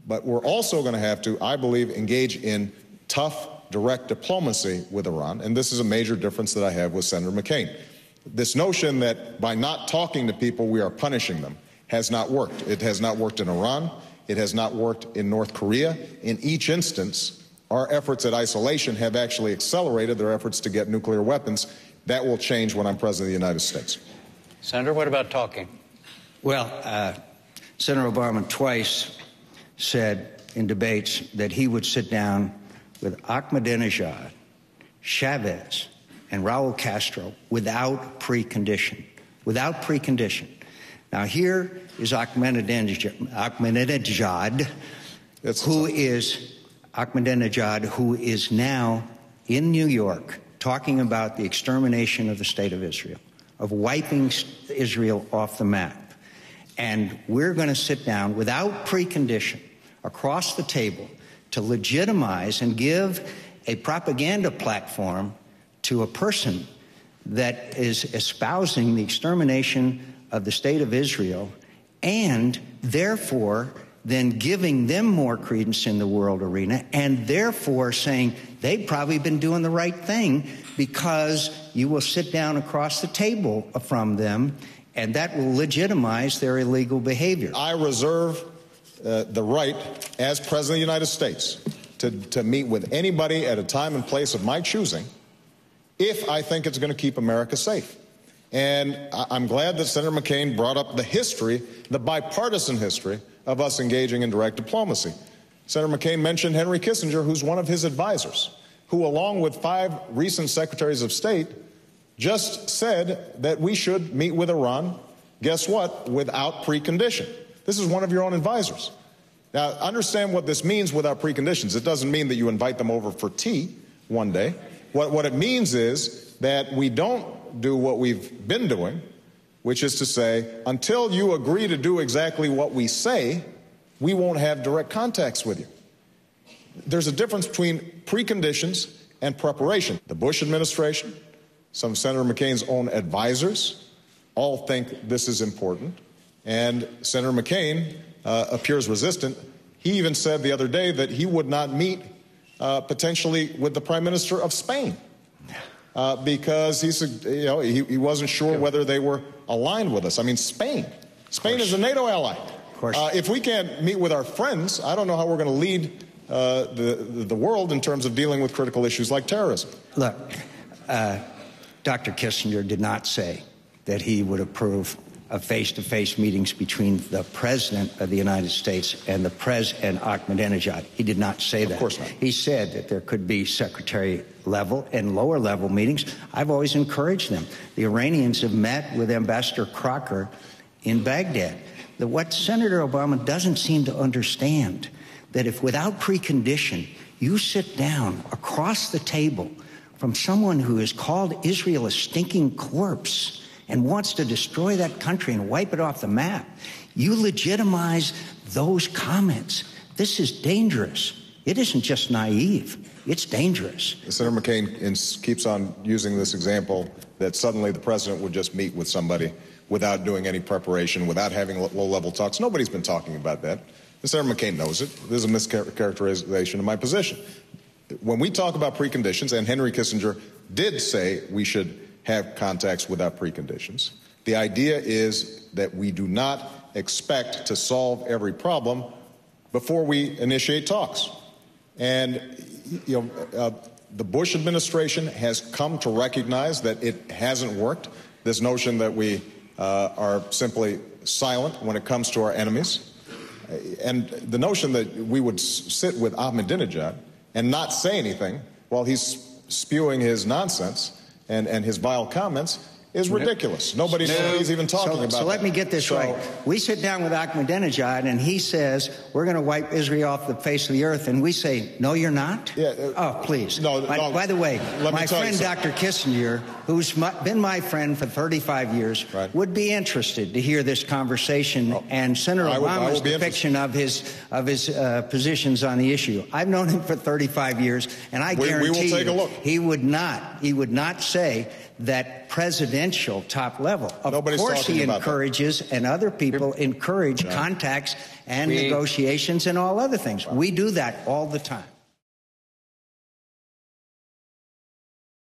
But we're also going to have to, I believe, engage in tough, direct diplomacy with Iran, and this is a major difference that I have with Senator McCain. This notion that by not talking to people we are punishing them has not worked. It has not worked in Iran. It has not worked in North Korea. In each instance, our efforts at isolation have actually accelerated their efforts to get nuclear weapons. That will change when I'm President of the United States. Senator, what about talking? Well, Senator Obama twice said in debates that he would sit down with Ahmadinejad, Chavez, and Raul Castro without precondition. Without precondition. Now, here is Ahmadinejad, who is now in New York talking about the extermination of the state of Israel, of wiping Israel off the map. And we're going to sit down without precondition across the table to legitimize and give a propaganda platform to a person that is espousing the extermination of the state of Israel and therefore then giving them more credence in the world arena and therefore saying they've probably been doing the right thing because you will sit down across the table from them and that will legitimize their illegal behavior. I reserve the right as President of the United States to meet with anybody at a time and place of my choosing if I think it's going to keep America safe. And I'm glad that Senator McCain brought up the history, the bipartisan history of us engaging in direct diplomacy. Senator McCain mentioned Henry Kissinger, who's one of his advisors, who along with 5 recent secretaries of state just said that we should meet with Iran, guess what, without precondition. This is one of your own advisors. Now, understand what this means without preconditions. It doesn't mean that you invite them over for tea one day. What it means is that we don't do what we've been doing, which is to say, until you agree to do exactly what we say, we won't have direct contacts with you. There's a difference between preconditions and preparation. The Bush administration, some of Senator McCain's own advisors, all think this is important. And Senator McCain appears resistant. He even said the other day that he would not meet potentially with the Prime Minister of Spain because he wasn't sure whether they were aligned with us. I mean, Spain is a NATO ally. Of course. If we can't meet with our friends, I don't know how we're going to lead the world in terms of dealing with critical issues like terrorism. Look, Dr. Kissinger did not say that he would approve of face-to-face meetings between the President of the United States and and Ahmadinejad. He did not say that. Of course not. He said that there could be secretary-level and lower-level meetings. I've always encouraged them. The Iranians have met with Ambassador Crocker in Baghdad. What Senator Obama doesn't seem to understand, that if without precondition you sit down across the table from someone who has called Israel a stinking corpse and wants to destroy that country and wipe it off the map, you legitimize those comments. This is dangerous. It isn't just naive. It's dangerous. Senator McCain keeps on using this example that suddenly the president would just meet with somebody without doing any preparation, without having low-level talks. Nobody's been talking about that. And Senator McCain knows it. This is a mischaracterization of my position. When we talk about preconditions, and Henry Kissinger did say we should have contacts without preconditions, the idea is that we do not expect to solve every problem before we initiate talks. And, the Bush administration has come to recognize that it hasn't worked. This notion that we are simply silent when it comes to our enemies. And the notion that we would sit with Ahmadinejad and not say anything while he's spewing his nonsense and his vile comments is ridiculous. Nobody's even talking about that. So let me get this right. We sit down with Ahmadinejad and he says, we're going to wipe Israel off the face of the earth. And we say, no, you're not? Yeah, oh, please. No, by the way, my friend Dr. Kissinger, who's been my friend for 35 years, would be interested to hear this conversation and Senator Obama's depiction of his positions on the issue. I've known him for 35 years, and I guarantee we will take a look. He would not say that presidential top level. Of course he encourages, and other people encourage contacts and negotiations and all other things. We do that all the time.